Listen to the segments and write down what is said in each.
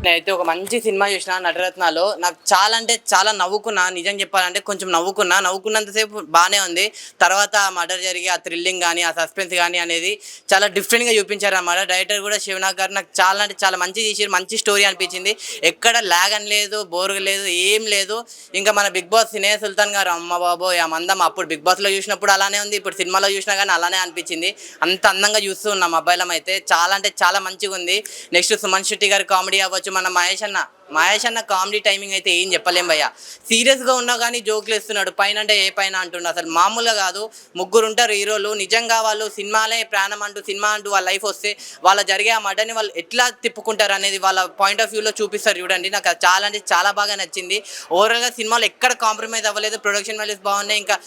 నేనైతే ఒక మంచి సినిమా చూసిన నటరత్నాలో. నాకు చాలా అంటే చాలా నవ్వుకున్నా. నిజం చెప్పాలంటే కొంచెం నవ్వుకున్నంతసేపు బాగానే ఉంది. తర్వాత ఆ మర్డర్ జరిగి ఆ థ్రిల్లింగ్ కానీ ఆ సస్పెన్స్ కానీ అనేది చాలా డిఫరెంట్గా చూపించారన్నమాట. డైరెక్టర్ కూడా శివనాగ్ గారు నాకు చాలా అంటే చాలా మంచి తీసారు. మంచి స్టోరీ అనిపించింది. ఎక్కడ ల్యాగ్ అని లేదు, బోర్ లేదు, ఏం లేదు. ఇంకా మన బిగ్ బాస్ సినే సుల్తాన్ గారు అమ్మ బాబోయ్ ఆ మందం అప్పుడు బిగ్ బాస్లో చూసినప్పుడు అలానే ఉంది, ఇప్పుడు సినిమాలో చూసినా కానీ అలానే అనిపించింది. అంత అందంగా చూస్తూ ఉన్నాం అబ్బాయిలం అయితే. చాలా అంటే చాలా మంచిగా ఉంది. నెక్స్ట్ సుమన్ శెట్టి గారి కామెడీ అవ్వచ్చు, మన మహేష్ అన్న కామెడీ టైమింగ్ అయితే ఏం చెప్పలేం భయ్య. సీరియస్గా ఉన్నా కానీ జోకులు వేస్తున్నాడు. పైన అంటే ఏ పైన అంటుండు, అసలు మామూలుగా కాదు. ముగ్గురు ఉంటారు హీరోలు, నిజంగా వాళ్ళు సినిమాలే ప్రాణం అంటూ సినిమా అంటూ వాళ్ళ లైఫ్ వస్తే వాళ్ళ జరిగే ఆ మడ్డని వాళ్ళు ఎట్లా తిప్పుకుంటారు అనేది వాళ్ళ పాయింట్ ఆఫ్ వ్యూలో చూపిస్తారు చూడండి. నాకు అది చాలా అంటే చాలా బాగా నచ్చింది. ఓవరాల్గా సినిమాలో ఎక్కడ కాంప్రమైజ్ అవ్వలేదు. ప్రొడక్షన్ వాల్యూస్ బాగున్నాయి. ఇంకా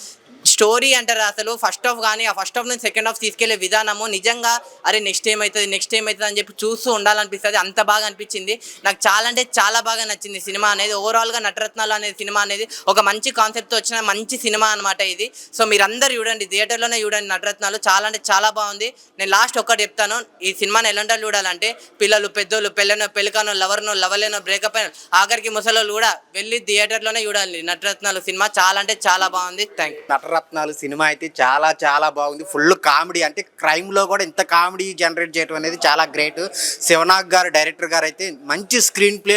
స్టోరీ అంటారు అసలు ఫస్ట్ హాఫ్ కానీ ఆ ఫస్ట్ హాఫ్ నుంచి సెకండ్ హాఫ్ తీసుకెళ్లే విధానము నిజంగా అరే నెక్స్ట్ ఏమవుతుంది అని చెప్పి చూస్తూ ఉండాలనిపిస్తుంది. అంత బాగా అనిపించింది. నాకు చాలా అంటే చాలా బాగా నచ్చింది సినిమా అనేది. ఓవరాల్గా నటరత్నాలు అనే సినిమా అనేది ఒక మంచి కాన్సెప్ట్తో వచ్చిన మంచి సినిమా అనమాట ఇది. సో మీరందరూ చూడండి, థియేటర్లోనే చూడండి నటరత్నాలు. చాలా అంటే చాలా బాగుంది. నేను లాస్ట్ ఒక్కటి చెప్తాను, ఈ సినిమాని ఎలాంటి చూడాలంటే పిల్లలు, పెద్దోళ్ళు, పెళ్ళికానో, లవర్లేనో, బ్రేకప్ అయిన ఆఖరికి ముసలోళ్ళు కూడా వెళ్ళి థియేటర్లోనే చూడాలి నటరత్నాలు సినిమా. చాలా అంటే చాలా బాగుంది. Thank you. నటరత్నాలు సినిమా అయితే చాలా చాలా బాగుంది. ఫుల్ కామెడీ, అంటే క్రైమ్లో కూడా ఇంత కామెడీ జనరేట్ చేయడం అనేది చాలా గ్రేట్. శివనాగ్ గారు డైరెక్టర్ గారు అయితే మంచి స్క్రీన్ ప్లే,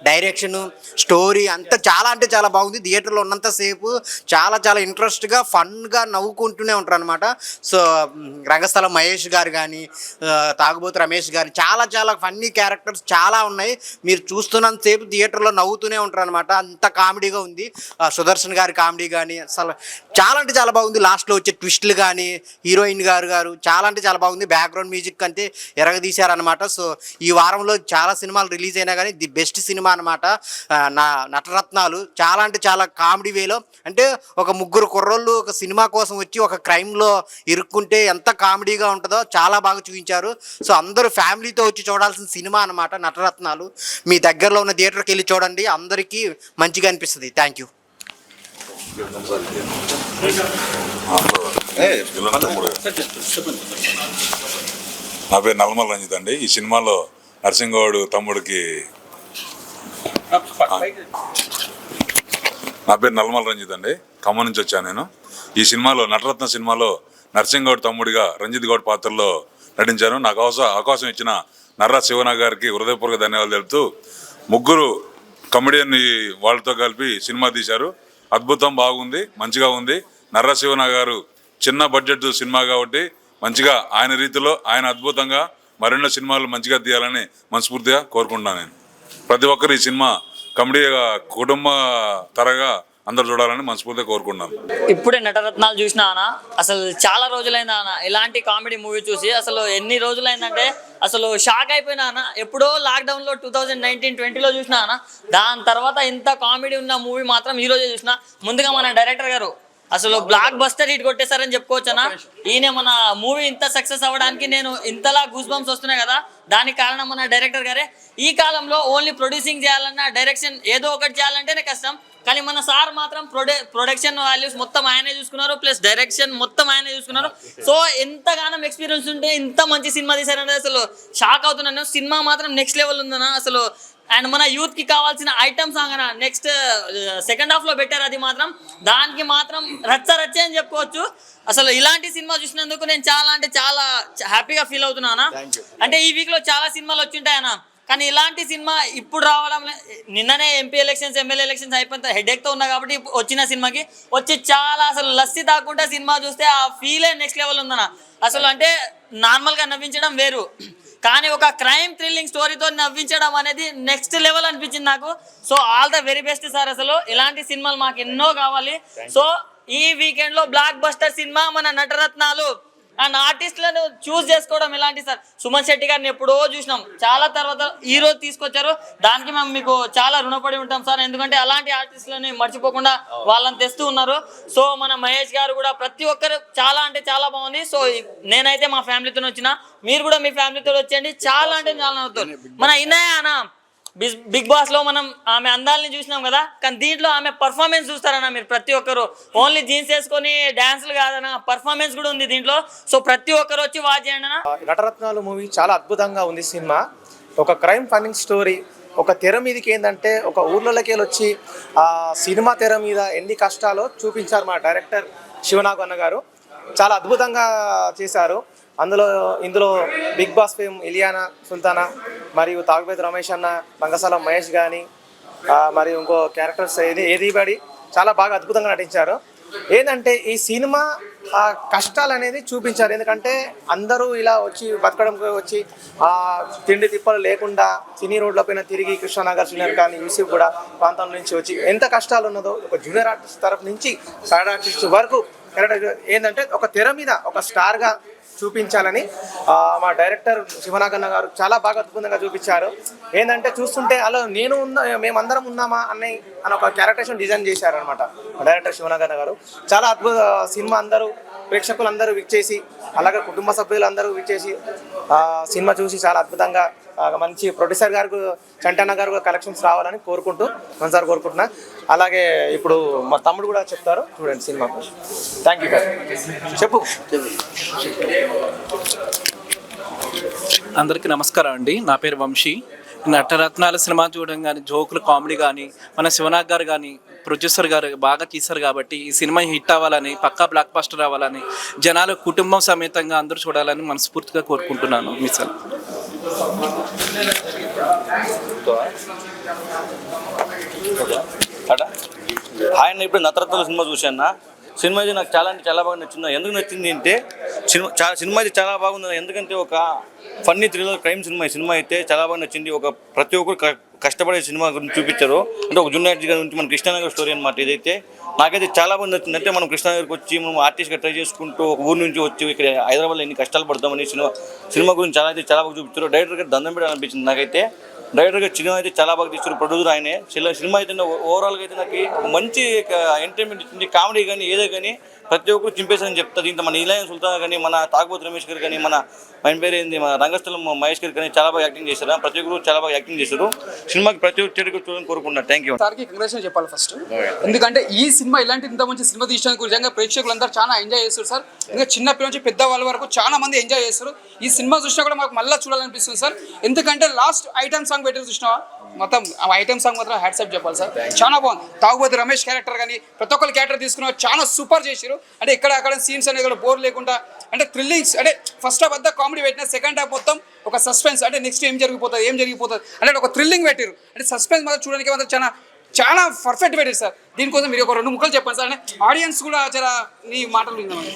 డైరెక్షను, స్టోరీ అంతా చాలా అంటే చాలా బాగుంది. థియేటర్లో ఉన్నంతసేపు చాలా చాలా ఇంట్రెస్ట్గా ఫన్గా నవ్వుకుంటూనే ఉంటారు అనమాట. సో రంగస్థలం మహేష్ గారు కానీ, తాగుబోతు రమేష్ గారు చాలా చాలా ఫన్నీ క్యారెక్టర్స్ చాలా ఉన్నాయి. మీరు చూస్తున్నంతసేపు థియేటర్లో నవ్వుతూనే ఉంటారు అనమాట. అంత కామెడీగా ఉంది. సుదర్శన్ గారి కామెడీ కానీ అసలు చాలా అంటే చాలా బాగుంది. లాస్ట్లో వచ్చే ట్విస్టులు కానీ హీరోయిన్ గారు చాలా అంటే చాలా బాగుంది. బ్యాక్గ్రౌండ్ మ్యూజిక్ అంతే ఎరగదీశారనమాట. సో ఈ వారంలో చాలా సినిమాలు రిలీజ్ అయినా కానీ ది బెస్ట్ సినిమా అనమాట నటరత్నాలు. చాలా అంటే చాలా కామెడీ వేలో, అంటే ఒక ముగ్గురు కుర్రోళ్ళు ఒక సినిమా కోసం వచ్చి ఒక క్రైమ్లో ఇరుక్కుంటే ఎంత కామెడీగా ఉంటుందో చాలా బాగా చూపించారు. సో అందరూ ఫ్యామిలీతో వచ్చి చూడాల్సిన సినిమా అనమాట నటరత్నాలు. మీ దగ్గరలో ఉన్న థియేటర్కి వెళ్ళి చూడండి, అందరికీ మంచిగా అనిపిస్తుంది. Thank you. నా పేరు నల్లమల రంజిత్ అండి. ఈ సినిమాలో నరసింహగౌడ్ తమ్ముడికి నా పేరు నల్లమల రంజిత్ అండి. ఖమ్మం నుంచి వచ్చాను నేను. ఈ సినిమాలో నటరత్న సినిమాలో నరసింహగౌడ్ తమ్ముడిగా రంజిత్ గౌడ్ పాత్రలో నటించాను. నాకు అవకాశం ఇచ్చిన నర్రా శివనాగ్ గారికి హృదయపూర్వక ధన్యవాదాలు తెలుపుతూ, ముగ్గురు కమెడియన్ వాళ్ళతో కలిపి సినిమా తీశారు. అద్భుతం, బాగుంది, మంచిగా ఉంది. నర్రా శివనాగ్ గారు చిన్న బడ్జెట్ సినిమా కాబట్టి మంచిగా ఆయన రీతిలో ఆయన అద్భుతంగా మరెన్నో సినిమాలు మంచిగా తీయాలని మనస్ఫూర్తిగా కోరుకుంటున్నాను. నేను ప్రతి ఒక్కరు ఈ సినిమా కమెడీగా కుటుంబ తరగా అందరు చూడాలని మనస్ఫూర్తిగా కోరుకుంటున్నాను. ఇప్పుడే నటరత్నాలు చూసినా అన్న, అసలు చాలా రోజులైందా అన్న ఇలాంటి కామెడీ మూవీ చూసి. అసలు ఎన్ని రోజులైందంటే అసలు షాక్ అయిపోయినా అన్న. ఎప్పుడో లాక్డౌన్లో 2019-20లో చూసినా అన్న. దాని తర్వాత ఇంత కామెడీ ఉన్న మూవీ మాత్రం ఈరోజే చూసిన. ముందుగా మన డైరెక్టర్ గారు అసలు బ్లాక్ బస్టర్ హిట్ కొట్టేశారని చెప్పుకోవచ్చనా. ఈయన మన మూవీ ఇంత సక్సెస్ అవ్వడానికి నేను ఇంతలా గూస్ బంప్స్ వస్తున్నాయి కదా, దానికి కారణం మన డైరెక్టర్ గారే. ఈ కాలంలో ఓన్లీ ప్రొడ్యూసింగ్ చేయాలన్నా, డైరెక్షన్ ఏదో ఒకటి చేయాలంటేనే కష్టం. కానీ మన సార్ మాత్రం ప్రొడక్షన్ వాల్యూస్ మొత్తం ఆయనే చూసుకున్నారు, ప్లస్ డైరెక్షన్ మొత్తం ఆయనే చూసుకున్నారు. సో ఎంతగానో ఎక్స్పీరియన్స్ ఉంటే ఇంత మంచి సినిమా తీశారంటే అసలు షాక్ అవుతున్నాను. సినిమా మాత్రం నెక్స్ట్ లెవెల్ ఉందన్న అసలు. అండ్ మన యూత్కి కావాల్సిన ఐటమ్ సాంగ్ అన్న నెక్స్ట్ సెకండ్ హాఫ్లో పెట్టారు. అది మాత్రం దానికి మాత్రం రచ్చ అని చెప్పుకోవచ్చు. అసలు ఇలాంటి సినిమా చూసినందుకు నేను చాలా అంటే చాలా హ్యాపీగా ఫీల్ అవుతున్నాను. అంటే ఈ వీక్లో చాలా సినిమాలు వచ్చింటాయన్న, కానీ ఇలాంటి సినిమా ఇప్పుడు రావడం, నిన్ననే ఎంపీ ఎలక్షన్స్, ఎమ్మెల్యే ఎలక్షన్స్ అయిపోయిన హెడేక్తో ఉన్నా కాబట్టి వచ్చిన సినిమాకి వచ్చి చాలా అసలు లస్సీ తాకుండా సినిమా చూస్తే ఆ ఫీలే నెక్స్ట్ లెవెల్ ఉందన్న. అసలు అంటే నార్మల్గా నవ్వించడం వేరు, కానీ ఒక క్రైమ్ థ్రిల్లింగ్ స్టోరీతో నవ్వించడం అనేది నెక్స్ట్ లెవెల్ అనిపించింది నాకు. So all the very best sir. అసలు ఇలాంటి సినిమాలు మాకు ఎన్నో కావాలి. సో ఈ వీకెండ్లో బ్లాక్ బస్టర్ సినిమా మన నటరత్నాలు. అండ్ ఆర్టిస్టులను చూస్ చేసుకోవడం ఎలాంటి సార్, సుమన్ శెట్టి గారిని ఎప్పుడో చూసినాం, చాలా తర్వాత ఈరోజు తీసుకొచ్చారు. దానికి మేము మీకు చాలా రుణపడి ఉంటాం సార్, ఎందుకంటే అలాంటి ఆర్టిస్టులని మర్చిపోకుండా వాళ్ళని తెస్తూ ఉన్నారు. సో మన మహేష్ గారు కూడా ప్రతి ఒక్కరు చాలా అంటే చాలా బాగుంది. సో నేనైతే మా ఫ్యామిలీతో వచ్చిన, మీరు కూడా మీ ఫ్యామిలీతో వచ్చేయండి. చాలా అంటే చాలా అవుతుంది. మన ఇన్నయ్య అన్న బిగ్ బాస్ లో మనం ఆమె అందాలని చూసినాం కదా, కానీ దీంట్లో ఆమె పర్ఫార్మెన్స్ చూస్తారన్న మీరు ప్రతి ఒక్కరు. ఓన్లీ జీన్స్ వేసుకొని డాన్సులు కాదన్న, పర్ఫార్మెన్స్ కూడా ఉంది దీంట్లో. సో ప్రతి ఒక్కరు వచ్చి వాచ్ చేయండి అన్న. నటరత్నాలు మూవీ చాలా అద్భుతంగా ఉంది. సినిమా ఒక క్రైమ్ ఫన్నింగ్ స్టోరీ, ఒక తెర మీదకి ఏంటంటే ఒక ఊర్లలోకి వచ్చి ఆ సినిమా తెర మీద ఎన్ని కష్టాలో చూపించారు మా డైరెక్టర్ శివనాగ్ అన్న గారు. చాలా అద్భుతంగా చేశారు. ఇందులో Bigg Boss fame Iliyana Sultana మరియు తాగుబేతి రమేష్ అన్న, రంగశాల మహేష్ కానీ మరియు ఇంకో క్యారెక్టర్స్ ఏదిబడి చాలా బాగా అద్భుతంగా నటించారు. ఏంటంటే ఈ సినిమా ఆ కష్టాలు అనేది చూపించారు. ఎందుకంటే అందరూ ఇలా వచ్చి బతకడంకి వచ్చి ఆ తిండి తిప్పలు లేకుండా సినీ రోడ్ల పైన తిరిగి కృష్ణానగర్ సీనియర్ కానీ యూసఫ్ కూడా ప్రాంతం నుంచి వచ్చి ఎంత కష్టాలు ఉన్నదో ఒక జూనియర్ ఆర్టిస్ట్ తరఫు నుంచి సైడ్ ఆర్టిస్ట్ వరకు ఏంటంటే ఒక తెర మీద ఒక స్టార్గా చూపించాలని మా డైరెక్టర్ శివనాగన్న గారు చాలా బాగా అద్భుతంగా చూపించారు. ఏంటంటే చూస్తుంటే అలా మేమందరం ఉన్నామా అని ఒక క్యారెక్టరేషన్ డిజైన్ చేశారనమాట డైరెక్టర్ శివనాగన్న గారు. చాలా అద్భుత సినిమా అందరూ ప్రేక్షకులందరూ విచ్చేసి అలాగే కుటుంబ సభ్యులందరూ విచ్చేసి సినిమా చూసి చాలా అద్భుతంగా మంచి ప్రొడ్యూసర్ గారు చంటన్న గారు కలెక్షన్స్ రావాలని మనసారి కోరుకుంటున్నా. అలాగే ఇప్పుడు మా తమ్ముడు కూడా చెప్తారు, చూడండి సినిమా. Thank you. చెప్పు. అందరికీ నమస్కారం అండి. నా పేరు వంశీ. నటరత్నాల సినిమా చూడడం కానీ, జోకులు కామెడీ కానీ, మన శివనాగ్ గారు కానీ ప్రొడ్యూసర్ గారు బాగా తీశారు కాబట్టి ఈ సినిమా హిట్ అవ్వాలని, పక్కా బ్లాక్ బస్టర్ అవ్వాలని, జనాలు కుటుంబం సమేతంగా అందరూ చూడాలని మనస్ఫూర్తిగా కోరుకుంటున్నాను. మిసల్ హాయ్ అన్న, ఇప్పుడు నటరత్నాల సినిమా చూశాను. సినిమా అయితే నాకు చాలా బాగా నచ్చింది. ఎందుకు నచ్చింది అంటే సినిమా అయితే చాలా బాగుంది. ఎందుకంటే ఒక ఫన్నీ థ్రిల్లర్ క్రైమ్ సినిమా అయితే చాలా బాగా నచ్చింది. ప్రతి ఒక్కరు కష్టపడే సినిమా గురించి చూపించారు. అంటే ఒక జూనియర్ ఆర్టిస్ట్ గురించి మన కృష్ణానగర్ స్టోరీ అనమాట. ఇదైతే నాకైతే చాలా బాగా నచ్చింది. అంటే మనం కృష్ణానగర్కి వచ్చి మనం ఆర్టిస్ట్గా ట్రై చేసుకుంటూ ఒక ఊరు నుంచి వచ్చి ఇక్కడ హైదరాబాద్లో ఎన్ని కష్టాలు పడతామని సినిమా గురించి చాలా బాగా చూపించారు. డైరెక్టర్ గారు దండం పెట్టాలనిపించింది నాకైతే. డైరెక్టర్ గారు సినిమా అయితే చాలా బాగా తీస్తారు. ప్రొడ్యూసర్ ఆయనే. సినిమా అయితే ఓవరాల్గా అయితే నాకు ఒక మంచి ఎంటర్టైన్మెంట్ ఇచ్చింది. కామెడీ కానీ ఏదో కానీ ప్రతి ఒక్కరు చింపేసారని చెప్తారు. దీంట్లో మన ఇలాయన్ సుల్తాన్ కానీ, మన తాగుబోతు రమేష్ గారు కానీ, మన పేరు ఏంది, మన రంగస్థలం మహేష్ గారు కానీ చాలా బాగా యాక్టింగ్ చేశారు. ప్రతి ఒక్కరు చాలా బాగా యాక్టింగ్ చేశారు. సినిమాకి ప్రతి ఒక్క చెడుకు చూడాలని కోరుకుంటున్నాను. Thank you. సార్కి కంగ్రాచులేషన్ చెప్పాలి ఫస్ట్. ఎందుకంటే ఈ సినిమా ఇంత మంచి సినిమా తీసినందుకు నిజంగా ప్రేక్షకులందరూ చాలా ఎంజాయ్ చేస్తారు సార్. ఇంకా చిన్న పిల్లల నుంచి పెద్ద వాళ్ళ వరకు చాలా మంది ఎంజాయ్ చేస్తారు. ఈ సినిమా చూసినా కూడా మాకు మళ్ళీ చూడాలనిపిస్తుంది సార్. ఎందుకంటే లాస్ట్ ఐటమ్ సాంగ్ పెట్టి చూసినావా, మొత్తం ఐటమ్ సాంగ్ మాత్రం హ్యాట్సాప్ చెప్పాలి సార్. చాలా బాగుంది. తాగుబోతు రమేష్ క్యారెక్టర్ కానీ ప్రతి ఒక్కరు క్యారెక్టర్ తీసుకున్న చాలా సూపర్ చేశారు. అంటే అక్కడ సీన్స్ అనేది కూడా బోర్ లేకుండా, అంటే థ్రిల్లింగ్స్, అంటే ఫస్ట్ హాఫ్ అంతా కామెడీ పెట్టిన, సెకండ్ హాఫ్ మొత్తం ఒక సస్పెన్స్, అంటే నెక్స్ట్ ఏం జరిగిపోతుంది అంటే ఒక థ్రిల్లింగ్ పెట్టారు. అంటే సస్పెన్స్ మాత్రం చూడడానికి మాత్రం చాలా పర్ఫెక్ట్ పెట్టారు సార్. దీనికోసం మీరు ఒక 2 ముక్కలు చెప్పండి సార్. అంటే ఆడియన్స్ కూడా చాలా నీ మాటలు విందామని.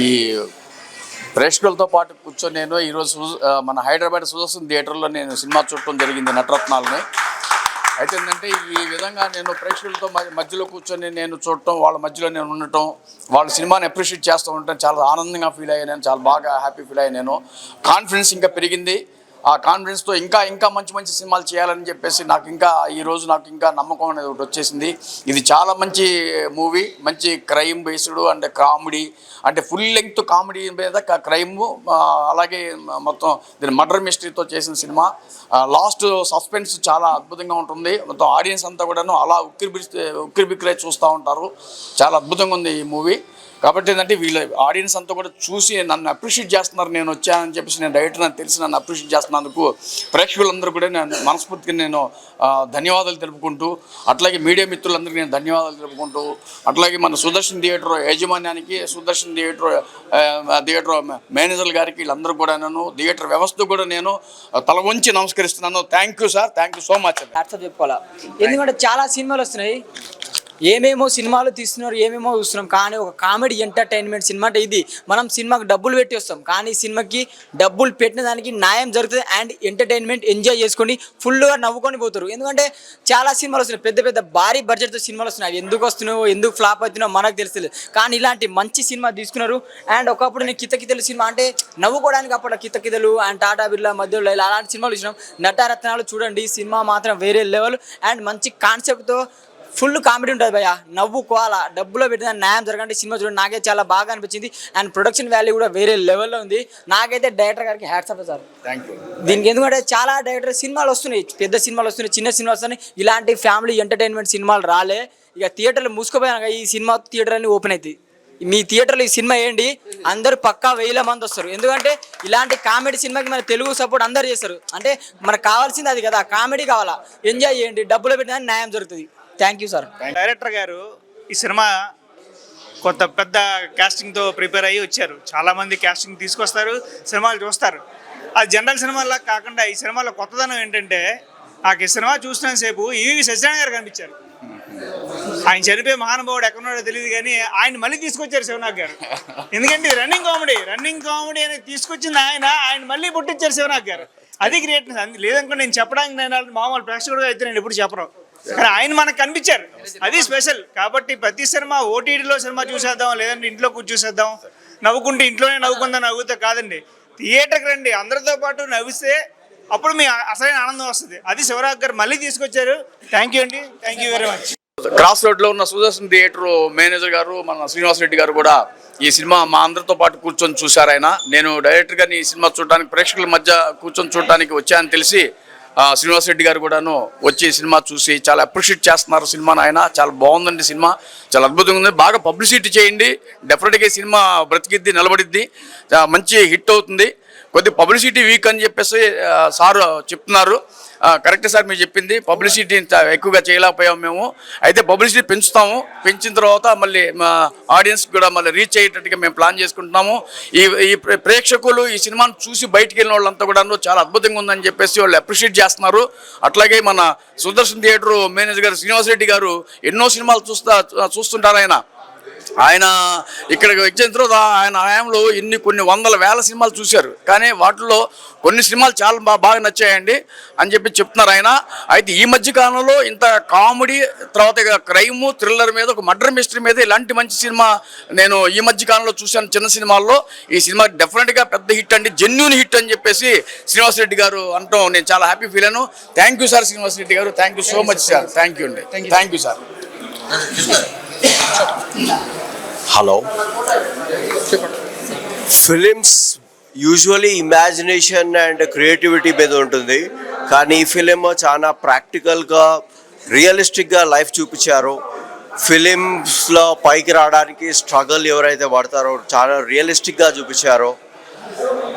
ఈ ప్రేక్షకులతో పాటు కూర్చొని నేను ఈరోజు మన హైదరాబాద్ సుదర్శన్ థియేటర్లో నేను సినిమా చూడటం జరిగింది, నటరత్నాలని. అయితే ఏంటంటే ఈ విధంగా నేను ప్రేక్షకులతో మధ్యలో కూర్చొని నేను చూడటం, వాళ్ళ మధ్యలో నేను ఉండటం, వాళ్ళ సినిమాని అప్రిషియేట్ చేస్తూ ఉండటం చాలా ఆనందంగా ఫీల్ అయ్యాను. నేను చాలా బాగా హ్యాపీ ఫీల్ అయ్యాను. నేను కాన్ఫిడెన్స్ ఇంకా పెరిగింది. ఆ కాన్ఫిడెన్స్తో ఇంకా మంచి సినిమాలు చేయాలని చెప్పేసి నాకు ఇంకా నమ్మకం అనేది ఒకటి వచ్చేసింది. ఇది చాలా మంచి మూవీ, మంచి క్రైమ్ బేస్డ్ అండ్ కామెడీ, అంటే ఫుల్ లెంగ్త్ కామెడీ మీద క్రైమ్, అలాగే మొత్తం దీని మర్డర్ మిస్టరీతో చేసిన సినిమా. లాస్ట్ సస్పెన్స్ చాలా అద్భుతంగా ఉంటుంది. మొత్తం ఆడియన్స్ అంతా కూడాను అలా ఉక్కిరిబిక్కిరై చూస్తూ ఉంటారు. చాలా అద్భుతంగా ఉంది ఈ మూవీ. కాబట్టి ఏంటంటే వీళ్ళ ఆడియన్స్ అంతా కూడా చూసి నన్ను అప్రిషియేట్ చేస్తున్నారు. నేను వచ్చానని చెప్పేసి నేను డైరెక్టర్ అని తెలిసి నన్ను అప్రిషియేట్ చేస్తున్నందుకు ప్రేక్షకులందరూ కూడా నేను మనస్ఫూర్తిగా ధన్యవాదాలు తెలుపుకుంటూ, అట్లాగే మీడియా మిత్రులందరికీ నేను ధన్యవాదాలు తెలుపుకుంటూ, అట్లాగే మన సుదర్శన్ థియేటర్ యాజమాన్యానికి, సుదర్శన్ థియేటర్ మేనేజర్ గారికి, వీళ్ళందరూ కూడా నేను థియేటర్ వ్యవస్థ కూడా నేను తల వంచి నమస్కరిస్తున్నాను. Thank you sir, thank you so much. WhatsApp చెప్పుకోవాలా, ఎందుకంటే చాలా సినిమాలు వస్తున్నాయి, ఏమేమో సినిమాలు తీస్తున్నారు, ఏమేమో చూస్తున్నాం. కానీ ఒక కామెడీ ఎంటర్టైన్మెంట్ సినిమా అంటే ఇది. మనం సినిమాకి డబ్బులు పెట్టి వస్తాం, కానీ సినిమాకి డబ్బులు పెట్టిన దానికి న్యాయం జరుగుతుంది. అండ్ ఎంటర్టైన్మెంట్ ఎంజాయ్ చేసుకొని ఫుల్గా నవ్వుకొని పోతారు. ఎందుకంటే చాలా సినిమాలు వస్తున్నాయి, పెద్ద భారీ బడ్జెట్తో సినిమాలు వస్తున్నాయి. ఎందుకు వస్తున్నాయో, ఎందుకు ఫ్లాప్ అవుతున్నాయో మనకు తెలుస్తుంది. కానీ ఇలాంటి మంచి సినిమా తీసుకున్నారు. అండ్ ఒకప్పుడు నేను కితకితలు సినిమా అంటే నవ్వుకోవడానికి, అప్పుడు కితకితలు అండ్ టాటా బిర్లా మధ్యలో ఇలా అలాంటి సినిమాలు చూసినాం. నటరత్నాలు చూడండి, సినిమా మాత్రం వేరే లెవెల్ అండ్ మంచి కాన్సెప్ట్తో ఫుల్ కామెడీ ఉంటుంది భయ్య, నవ్వుకోవాలా. డబ్బులో పెట్టిన న్యాయం జరగండి సినిమా చూడండి. నాకైతే చాలా బాగా అనిపించింది. అండ్ ప్రొడక్షన్ వాల్యూ కూడా వేరే లెవెల్లో ఉంది. నాకైతే డైరెక్టర్ గారికి హ్యాట్సాప్ సార్. Thank you. దీనికి ఎందుకంటే చాలా డైరెక్టర్ సినిమాలు వస్తున్నాయి, పెద్ద సినిమాలు వస్తున్నాయి, చిన్న సినిమాలు వస్తున్నాయి. ఇలాంటి ఫ్యామిలీ ఎంటర్టైన్మెంట్ సినిమాలు రాలే. ఇక థియేటర్లు మూసుకుపోయాక ఈ సినిమా థియేటర్ అన్ని ఓపెన్ అవుతాయి. మీ థియేటర్లో ఈ సినిమా వేయండి, అందరూ పక్కా 1000 మంది వస్తారు. ఎందుకంటే ఇలాంటి కామెడీ సినిమాకి మన తెలుగు సపోర్ట్ అందరు చేస్తారు. అంటే మనకు కావాల్సింది అది కదా, కామెడీ కావాలా, ఎంజాయ్ చేయండి, డబ్బులు పెట్టినా న్యాయం జరుగుతుంది. Thank you sir. డైరెక్టర్ గారు ఈ సినిమా కొత్త పెద్ద కాస్టింగ్తో ప్రిపేర్ అయ్యి వచ్చారు. చాలామంది కాస్టింగ్ తీసుకొస్తారు, సినిమాలు చూస్తారు. అది జనరల్ సినిమాలా కాకుండా ఈ సినిమాలో కొత్తదనం ఏంటంటే నాకు ఈ సినిమా చూసినంతసేపు ఈవి సత్యనారాయణ గారు కనిపించారు. ఆయన చనిపోయే మహానుభావుడు ఎక్కడున్నాడో తెలియదు కానీ ఆయన మళ్ళీ తీసుకొచ్చారు శివనాగ్ గారు. ఎందుకంటే రన్నింగ్ కామెడీ అనేది తీసుకొచ్చింది ఆయన మళ్ళీ పుట్టించారు శివనాగ్ గారు. అది గ్రేట్నెస్. లేదనుకో నేను చెప్పడానికి నేను మామూలు ప్రేక్షకుడుగా అయితే నేను ఎప్పుడు చెప్పను, కానీ ఆయన మనకు కనిపించారు, అది స్పెషల్. కాబట్టి ప్రతి సినిమా ఓటీటీలో సినిమా చూసేద్దాం, లేదంటే ఇంట్లో కూర్చొని చూసేద్దాం, నవ్వుకుంటే ఇంట్లోనే నవ్వుకుందాం నవ్వుతా కాదండి, థియేటర్కి రండి, అందరితో పాటు నవ్విస్తే అప్పుడు మీ అసలైన ఆనందం వస్తుంది. అది శివరాగ్ గారు మళ్ళీ తీసుకొచ్చారు. థ్యాంక్ యూ అండి, thank you very much. Cross రోడ్లో ఉన్న సుదర్శన్ థియేటర్ మేనేజర్ గారు మన శ్రీనివాస్ రెడ్డి గారు కూడా ఈ సినిమా మా అందరితో పాటు కూర్చొని చూశారు. ఆయన నేను డైరెక్టర్ గారిని ఈ సినిమా చూడడానికి ప్రేక్షకుల మధ్య కూర్చొని చూడడానికి వచ్చానని తెలిసి శ్రీనివాస్ రెడ్డి గారు కూడాను వచ్చి సినిమా చూసి చాలా అప్రిషియేట్ చేస్తున్నారు సినిమాను. ఆయన చాలా బాగుందండి, సినిమా చాలా అద్భుతంగా ఉంది, బాగా పబ్లిసిటీ చేయండి, డెఫినెట్గా ఈ సినిమా బ్రతికిద్ది, నిలబడిద్ది, మంచి హిట్ అవుతుంది. కొద్ది పబ్లిసిటీ వీక్ అని చెప్పేసి సార్ చెప్తున్నారు. కరెక్టే సార్ మీరు చెప్పింది, పబ్లిసిటీ ఎక్కువగా చేయలేకపోయాము మేము. అయితే పబ్లిసిటీ పెంచుతాము, పెంచిన తర్వాత మళ్ళీ మా ఆడియన్స్కి కూడా మళ్ళీ రీచ్ అయ్యేటట్టుగా మేము ప్లాన్ చేసుకుంటున్నాము. ఈ ప్రేక్షకులు ఈ సినిమాను చూసి బయటికి వెళ్ళిన వాళ్ళంతా కూడా చాలా అద్భుతంగా ఉందని చెప్పేసి వాళ్ళు అప్రిషియేట్ చేస్తున్నారు. అట్లాగే మన సుదర్శన్ థియేటర్ మేనేజర్ గారు శ్రీనివాస్ రెడ్డి గారు ఎన్నో సినిమాలు చూస్తుంటారు. ఆయన ఇక్కడికి వచ్చిన తర్వాత ఆయన హయాంలో కొన్ని వందల వేల సినిమాలు చూశారు, కానీ వాటిలో కొన్ని సినిమాలు చాలా బాగా నచ్చాయండి అని చెప్తున్నారు ఆయన. అయితే ఈ మధ్య కాలంలో ఇంత కామెడీ, తర్వాత క్రైమ్ థ్రిల్లర్ మీద, ఒక మర్డర్ మిస్టరీ మీద ఇలాంటి మంచి సినిమా నేను ఈ మధ్య కాలంలో చూశాను చిన్న సినిమాల్లో. ఈ సినిమా డెఫినెట్గా పెద్ద హిట్ అండి, జెన్యూన్ హిట్ అని చెప్పేసి శ్రీనివాస్ రెడ్డి గారు అంటాం. నేను చాలా హ్యాపీ ఫీల్ అయ్యాను. Thank you sir Srinivas Reddy garu, thank you so much sir. Thank you అండి, thank you sir. Hello. Films usually imagination and creativity మీద ఉంటుంది, కానీ ఈ ఫిలిం చాలా ప్రాక్టికల్గా రియలిస్టిక్గా లైఫ్ చూపించారు. ఫిలిమ్స్లో పైకి రావడానికి స్ట్రగల్ ఎవరైతే పడతారో చాలా రియలిస్టిక్గా చూపించారు.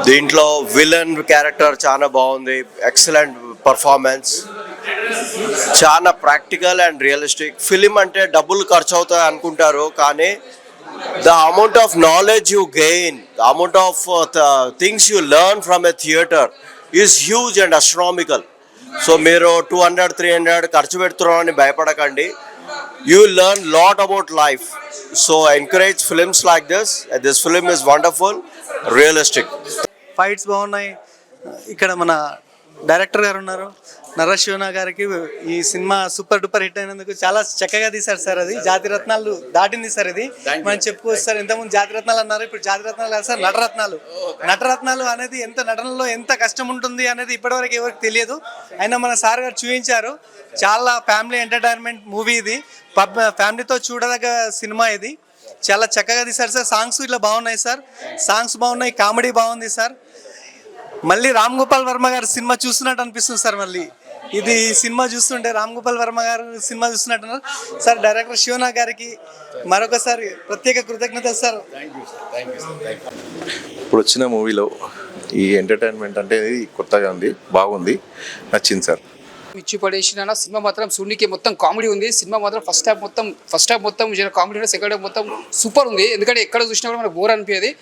దీంట్లో విలన్ క్యారెక్టర్ చాలా బాగుంది, ఎక్సలెంట్ పర్ఫార్మెన్స్, చాలా ప్రాక్టికల్ అండ్ రియలిస్టిక్. ఫిలిం అంటే డబ్బులు ఖర్చు అవుతాయి అనుకుంటారు, కానీ the amount of knowledge you gain, the amount of things you learn from a theater is huge and astronomical. So మీరు 200-300 ఖర్చు పెడుతున్నారని భయపడకండి. You learn lot about life. So encourage films like this. This film is wonderful, realistic. Fights బాగున్నాయి. ఇక్కడ మన director గారు ఉన్నారు, నరశివన గారికి ఈ సినిమా సూపర్ డూపర్ హిట్ అయినందుకు చాలా చక్కగా తీశారు సార్. అది జాతిరత్నాలు దాటింది సార్. ఇది మనం చెప్పుకోవచ్చు సార్. ఇంతకుముందు జాతిరత్నాలు అన్నారు, ఇప్పుడు జాతిరత్నాలు కాదు సార్, నటరత్నాలు అనేది ఎంత నటనలో ఎంత కష్టం ఉంటుంది అనేది ఇప్పటివరకు ఎవరికి తెలియదు. అయినా మన సార్ గారు చూపించారు. చాలా ఫ్యామిలీ ఎంటర్టైన్మెంట్ మూవీ ఇది, ఫ్యామిలీతో చూడదగ్గ సినిమా ఇది. చాలా చక్కగా తీశారు సార్. సాంగ్స్ ఇట్లా బాగున్నాయి సార్, సాంగ్స్ బాగున్నాయి, కామెడీ బాగుంది సార్. మళ్ళీ రామ్ గోపాల్ వర్మ గారు సినిమా చూస్తున్నట్టు అనిపిస్తుంది సార్. మళ్ళీ ఇది సినిమా చూస్తుంటే రామ్ గోపాల్ వర్మ గారు సినిమా చూస్తున్నట్టున్నారు సార్. డైరెక్టర్ శివనాగ్ గారికి మరొకసారి ప్రత్యేక కృతజ్ఞతలు సార్. ఇప్పుడు వచ్చిన మూవీలో ఈ ఎంటర్టైన్మెంట్ అంటే కొత్తగా ఉంది, బాగుంది, నచ్చింది సార్. ఇచ్చి పడేసిన సినిమా మాత్రం సూనికి మొత్తం కామెడీ ఉంది. సినిమా మాత్రం ఫస్ట్ హాఫ్ మొత్తం కామెడీ, సెకండ్ హాఫ్ మొత్తం సూపర్ ఉంది. ఎందుకంటే ఎక్కడ చూసినా కూడా మనకు బోర్ అనిపించేది,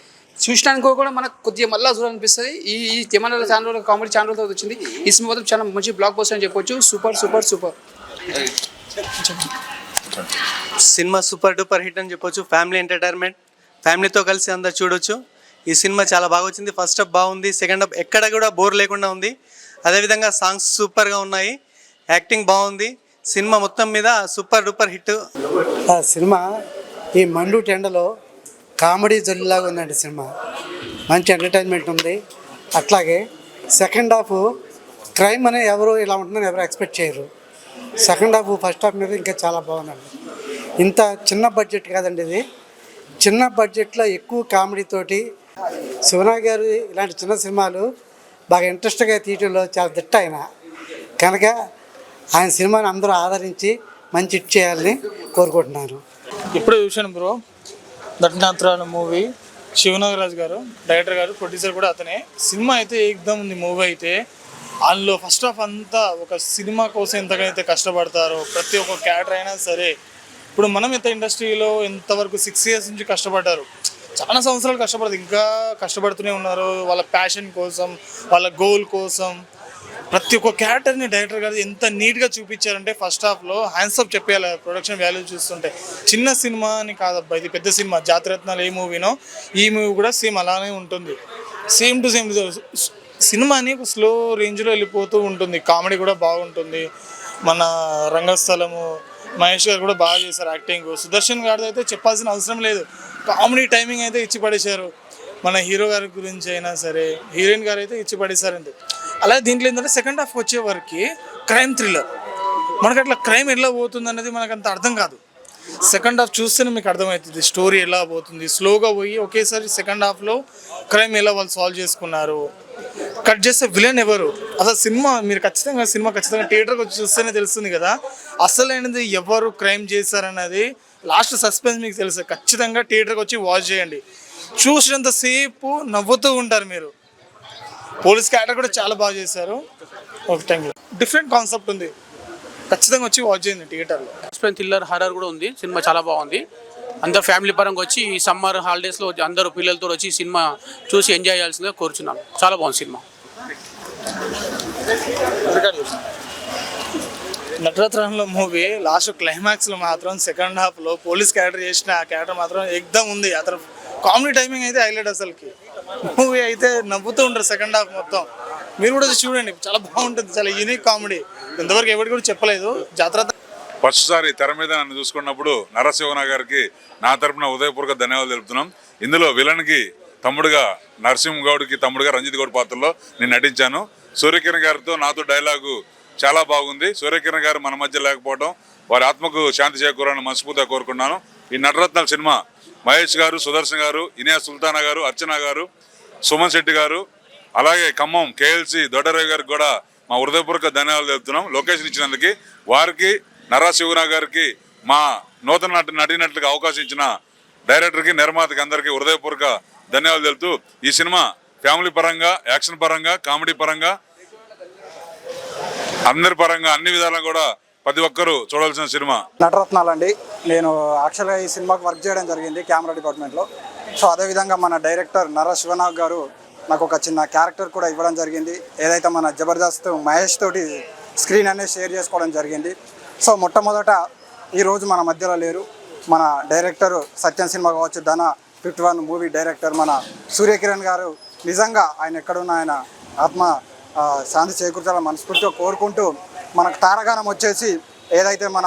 చూసినానికి కూడా మనకు కొద్దిగా మళ్ళీ చూడాలనిపిస్తుంది. ఈ తెలంగాణ ఛానల్ కామెడీ ఛానల్తో వచ్చింది. ఈ సినిమా మాత్రం చాలా మంచి బ్లాక్ బస్టర్ అని చెప్పొచ్చు. Super super super cinema, super duper hit అని చెప్పొచ్చు. ఫ్యామిలీ ఎంటర్టైన్మెంట్, ఫ్యామిలీతో కలిసి అందరు చూడొచ్చు. ఈ సినిమా చాలా బాగా వచ్చింది. ఫస్ట్ హాఫ్ బాగుంది, సెకండ్ హాఫ్ ఎక్కడ కూడా బోర్ లేకుండా ఉంది. అదేవిధంగా సాంగ్స్ సూపర్గా ఉన్నాయి, యాక్టింగ్ బాగుంది. సినిమా మొత్తం మీద సూపర్ డూపర్ హిట్. సినిమా ఈ మండు టెండలో కామెడీ జల్లులాగా ఉందండి సినిమా. మంచి ఎంటర్టైన్మెంట్ ఉంది. అట్లాగే సెకండ్ హాఫ్ క్రైమ్ అనే ఎవరు ఇలా ఉంటుందని ఎవరు ఎక్స్పెక్ట్ చేయరు. సెకండ్ హాఫ్ ఫస్ట్ హాఫ్ మీద ఇంకా చాలా బాగుందండి. ఇంత చిన్న బడ్జెట్ కాదండి ఇది, చిన్న బడ్జెట్లో ఎక్కువ కామెడీతోటి శివనాగ్ గారు ఇలాంటి చిన్న సినిమాలు బాగా ఇంట్రెస్ట్గా తీయటంలో చాలా దిట్ట ఆయన. కనుక ఆయన సినిమాని అందరూ ఆదరించి మంచి హిట్ చేయాలని కోరుకుంటున్నాను. ఇప్పుడు చూశాను బ్రో, నటనాత్రాల మూవీ శివనాగరాజు గారు డైరెక్టర్ గారు, ప్రొడ్యూసర్ కూడా అతనే. సినిమా అయితే ఏకదమ్ ఉంది. మూవీ అయితే అందులో ఫస్ట్ హాఫ్ అంతా ఒక సినిమా కోసం ఎంతకైతే కష్టపడతారో ప్రతి ఒక్క క్యారెక్టర్ అయినా సరే. ఇప్పుడు మనం ఎంత ఇండస్ట్రీలో ఎంతవరకు 6 years నుంచి కష్టపడ్డారు, చాలా సంవత్సరాలు కష్టపడదు, ఇంకా కష్టపడుతూనే ఉన్నారు వాళ్ళ ప్యాషన్ కోసం, వాళ్ళ గోల్ కోసం. ప్రతి ఒక్క క్యారెక్టర్ని డైరెక్టర్ గారు ఎంత నీట్గా చూపించారంటే ఫస్ట్ హాఫ్లో హ్యాండ్సప్ చెప్పేయాలి. ప్రొడక్షన్ వాల్యూ చూస్తుంటే చిన్న సినిమా అని కాదబ్బా, ఇది పెద్ద సినిమా. జాతిరత్నాలు ఏ మూవీనో ఈ మూవీ కూడా సేమ్ అలానే ఉంటుంది. సేమ్ టు సేమ్ సినిమాని ఒక స్లో రేంజ్లో వెళ్ళిపోతూ ఉంటుంది. కామెడీ కూడా బాగుంటుంది. మన రంగస్థలము మహేష్ గారు కూడా బాగా చేశారు యాక్టింగ్. సుదర్శన్ గారితో అయితే చెప్పాల్సిన అవసరం లేదు, కామెడీ టైమింగ్ అయితే ఇచ్చి పడేశారు. మన హీరో గారి గురించి అయినా సరే, హీరోయిన్ గారు అయితే ఇచ్చి పడేశారంతే. అలాగే దీంట్లో ఏంటంటే సెకండ్ హాఫ్ వచ్చే వరకు క్రైమ్ థ్రిల్లర్. మనకు అట్లా క్రైమ్ ఎలా పోతుంది అనేది మనకు అంత అర్థం కాదు. సెకండ్ హాఫ్ చూస్తేనే మీకు అర్థమవుతుంది స్టోరీ ఎలా పోతుంది. స్లోగా పోయి ఒకేసారి సెకండ్ హాఫ్లో క్రైమ్ ఎలా వాళ్ళు సాల్వ్ చేసుకున్నారు, కట్ చేస్తే విలన్ ఎవరు, అసలు సినిమా మీరు ఖచ్చితంగా థియేటర్కి వచ్చి చూస్తేనే తెలుస్తుంది కదా అసలైనది ఎవరు క్రైమ్ చేశారన్నది. లాస్ట్ సస్పెన్స్ మీకు తెలుసు. ఖచ్చితంగా థియేటర్కి వచ్చి వాచ్ చేయండి. చూసినంతసేపు నవ్వుతూ ఉంటారు మీరు. పోలీస్ క్యారెక్టర్ కూడా చాలా బాగా చేశారు. Okay, thank you. Different concept ఉంది, ఖచ్చితంగా వచ్చి వాచ్ చేయండి థియేటర్లో. సస్పెన్స్ థ్రిల్లర్ హర్రర్ కూడా ఉంది. సినిమా చాలా బాగుంది. అందరు ఫ్యామిలీ పరంగా వచ్చి ఈ సమ్మర్ హాలిడేస్లో అందరూ పిల్లలతో వచ్చి సినిమా చూసి ఎంజాయ్ చేయాల్సిందిగా కోరుచున్నాను. చాలా బాగుంది సినిమా. నటరత్నంలో మూవీ లాస్ట్ క్లైమాక్స్లో మాత్రం సెకండ్ హాఫ్లో పోలీస్ క్యారెక్టర్ చేసిన ఆ క్యారెక్టర్ మాత్రం ఎక్దమ్ ఉంది. అతను కామెడీ టైమింగ్ అయితే హైలైట్. అసలుకి మూవీ అయితే నవ్వుతూ ఉంటారు సెకండ్ హాఫ్ మొత్తం. మీరు కూడా చూడండి, చాలా బాగుంటుంది. చాలా యూనిక్ కామెడీ, ఇంతవరకు ఎవరికి కూడా చెప్పలేదు. జాతర ఫస్ట్ సారి తెర మీద నన్ను చూసుకున్నప్పుడు నరసింహ గారికి నా తరపున ఉదయపూర్వక ధన్యవాదాలు తెలుపుతున్నాం. ఇందులో విలన్కి తమ్ముడుగా, నరసింహ గౌడ్కి తమ్ముడుగా రంజిత్ గౌడ్ పాత్రలో నేను నటించాను. సూర్యకిరణ్ గారితో నాతో డైలాగు చాలా బాగుంది. సూర్యకిరణ్ గారు మన మధ్య లేకపోవడం వారి ఆత్మకు శాంతి చేకూరాలని మనస్ఫూర్తిగా కోరుకున్నాను. ఈ నటరత్నాల సినిమా మహేష్ గారు, సుదర్శన్ గారు, ఇనియా సుల్తానా గారు, అర్చన గారు, సుమన్ శెట్టి గారు, అలాగే ఖమ్మం కేఎల్సి దొడ్డరావు గారికి కూడా మా హృదయపూర్వక ధన్యవాదాలు తెలుపుతున్నాం లొకేషన్ ఇచ్చినందుకు. వారికి, నర్రా శివనాగ్ గారికి, మా నూతన నటినట్లుగా అవకాశం ఇచ్చిన డైరెక్టర్కి, నిర్మాతకి అందరికీ హృదయపూర్వక ధన్యవాదాలు తెలుపుతూ ఈ సినిమా ఫ్యామిలీ పరంగా, యాక్షన్ పరంగా, కామెడీ పరంగా, అందరి పరంగా అన్ని విధాలుగా కూడా ప్రతి ఒక్కరూ చూడాల్సిన సినిమా. నటరత్నాలు అండి. నేను యాక్చువల్గా ఈ సినిమాకి వర్క్ చేయడం జరిగింది కెమెరా డిపార్ట్మెంట్లో. సో అదేవిధంగా మన డైరెక్టర్ నర్రా శివనాగ్ గారు నాకు ఒక చిన్న క్యారెక్టర్ కూడా ఇవ్వడం జరిగింది. ఏదైతే మన జబర్దస్త్ మహేష్ తోటి స్క్రీన్ అనేది షేర్ చేసుకోవడం జరిగింది. సో మొట్టమొదట ఈరోజు మన మధ్యలో లేరు మన డైరెక్టర్ సత్యం సినిమా కావచ్చు, ధన 51 మూవీ డైరెక్టర్ మన సూర్యకిరణ్ గారు. నిజంగా ఆయన ఎక్కడున్న ఆయన ఆత్మ శాంతి చేకూర్చాలని మనస్ఫూర్తిగా కోరుకుంటూ, మనకు తారగానం వచ్చేసి ఏదైతే మన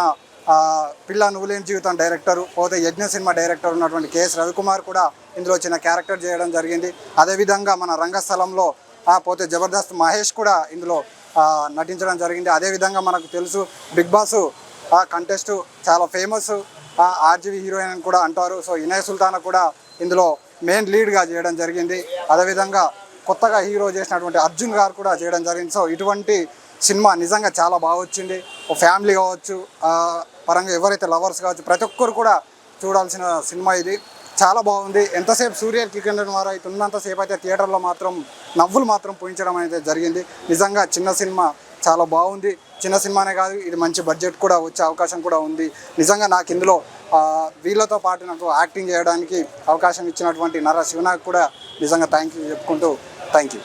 పిల్ల నువ్వులేని జీవితం డైరెక్టరు, పోతే యజ్ఞ సినిమా డైరెక్టర్ ఉన్నటువంటి కేఎస్ రవికుమార్ కూడా ఇందులో చిన్న క్యారెక్టర్ చేయడం జరిగింది. అదేవిధంగా మన రంగస్థలంలో పోతే జబర్దస్త్ మహేష్ కూడా ఇందులో నటించడం జరిగింది. అదేవిధంగా మనకు తెలుసు బిగ్ బాస్ కంటెస్ట్ చాలా ఫేమస్ ఆర్జీవి హీరోయిన్ అని కూడా అంటారు. సో ఇనియా సుల్తానా కూడా ఇందులో మెయిన్ లీడ్గా చేయడం జరిగింది. అదేవిధంగా కొత్తగా హీరో చేసినటువంటి అర్జున్ గారు కూడా చేయడం జరిగింది. సో ఇటువంటి సినిమా నిజంగా చాలా బాగా వచ్చింది. ఒక ఫ్యామిలీ కావచ్చు, పరంగా ఎవరైతే లవర్స్ కావచ్చు, ప్రతి ఒక్కరు కూడా చూడాల్సిన సినిమా ఇది. చాలా బాగుంది. ఎంతసేపు సూర్యకిరణ్ వారు అయితే ఉన్నంతసేపు అయితే థియేటర్లో మాత్రం నవ్వులు మాత్రం పూయించడం అనేది జరిగింది. నిజంగా చిన్న సినిమా చాలా బాగుంది. చిన్న సినిమానే కాదు, ఇది మంచి బడ్జెట్ కూడా వచ్చే అవకాశం కూడా ఉంది. నిజంగా నాకు ఇందులో వీళ్ళతో పాటు నాకు యాక్టింగ్ చేయడానికి అవకాశం ఇచ్చినటువంటి నర్రా శివనాగ్ కూడా నిజంగా థ్యాంక్ యూ చెప్పుకుంటూ థ్యాంక్ యూ.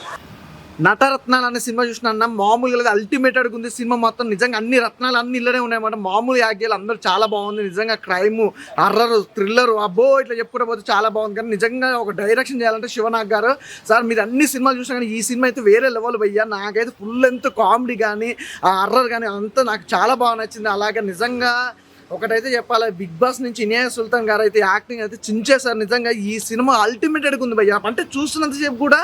నటరత్నాలు అనే సినిమా చూసిన అన్న మామూలుగా అల్టిమేటెడ్గా ఉంది సినిమా మొత్తం. నిజంగా అన్ని రత్నాలు అన్ని ఇళ్ళనే ఉన్నాయన్నమాట. మామూలు యాక్ట్ చేయాలి, అందరూ చాలా బాగుంది. నిజంగా క్రైమ్, హర్రర్, థ్రిల్లర్ అబ్బో ఇట్లా చెప్పుకుంటే పోతే చాలా బాగుంది. కానీ నిజంగా ఒక డైరెక్షన్ చేయాలంటే శివనాగ్ గారు సార్, మీరు అన్ని సినిమాలు చూసినా కానీ ఈ సినిమా అయితే వేరే లెవెల్ పోయ్యా. నాకైతే ఫుల్ లెంత్ కామెడీ కానీ ఆ హర్రర్ కానీ అంతా నాకు చాలా బాగా నచ్చింది. అలాగే నిజంగా ఒకటైతే చెప్పాలి, బిగ్ బాస్ నుంచి ఇనియా సుల్తాన్ గారు అయితే యాక్టింగ్ అయితే చించేశారు. నిజంగా ఈ సినిమా అల్టిమేటెడ్గా ఉంది భయ్య. అంటే చూస్తున్నంతసేపు కూడా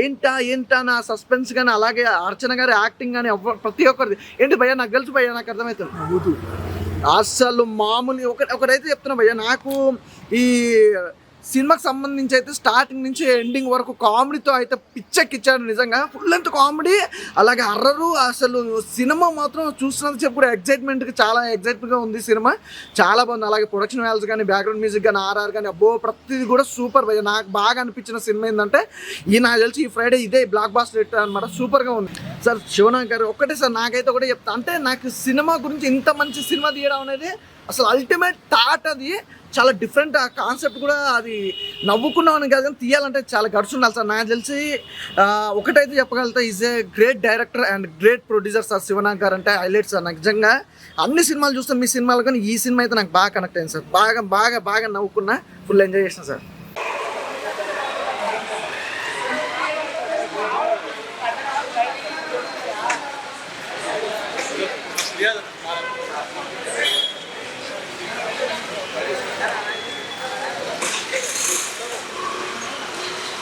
ఏంటా నా సస్పెన్స్ కానీ, అలాగే అర్చన గారి యాక్టింగ్ కానీ ప్రతి ఒక్కరిది ఏంటి భయ్య నాకు తెలుసు భయ్య, నాకు అర్థమవుతుంది అసలు మామూలు ఒకటైతే చెప్తున్నా భయ్య, నాకు ఈ సినిమాకి సంబంధించి అయితే స్టార్టింగ్ నుంచి ఎండింగ్ వరకు కామెడీతో అయితే పిచ్చెక్కిచ్చాడు నిజంగా. ఫుల్ లెంత్ కామెడీ, అలాగే హర్రరు. అసలు సినిమా మాత్రం చూస్తున్నంత చెప్పు కూడా చాలా ఎగ్జైట్మెంట్గా ఉంది సినిమా. చాలా బాగుంది. అలాగే ప్రొడక్షన్ వాల్యూస్ కానీ, బ్యాక్గ్రౌండ్ మ్యూజిక్ కానీ, ఆర్ఆర్ కానీ, అబ్బో ప్రతిదీ కూడా సూపర్. నాకు బాగా అనిపించిన సినిమా ఏంటంటే నాకు తెలిసి ఈ ఫ్రైడే ఇదే బ్లాక్ బాస్టర్ హిట్ అనమాట. సూపర్గా ఉంది సార్. శివనాగ్ గారు ఒక్కటే సార్, నాకైతే ఒకటే చెప్తా, అంటే నాకు సినిమా గురించి ఇంత మంచి సినిమా తీయడం అనేది అసలు అల్టిమేట్ థాట్. అది చాలా డిఫరెంట్. ఆ కాన్సెప్ట్ కూడా అది నవ్వుకున్నామని కాదు కానీ తీయాలంటే చాలా గడుసు ఉండాలి సార్. నాకు తెలిసి ఒకటైతే చెప్పగలుగుతా, is a great director and great producer sir. Shivanag garu అంటే హైలైట్ సార్. నాకు నిజంగా అన్ని సినిమాలు చూస్తాను మీ సినిమాలు, కానీ ఈ సినిమా అయితే నాకు బాగా కనెక్ట్ అయింది సార్. బాగా బాగా బాగా నవ్వుకున్నా, ఫుల్ ఎంజాయ్ చేసిన సార్.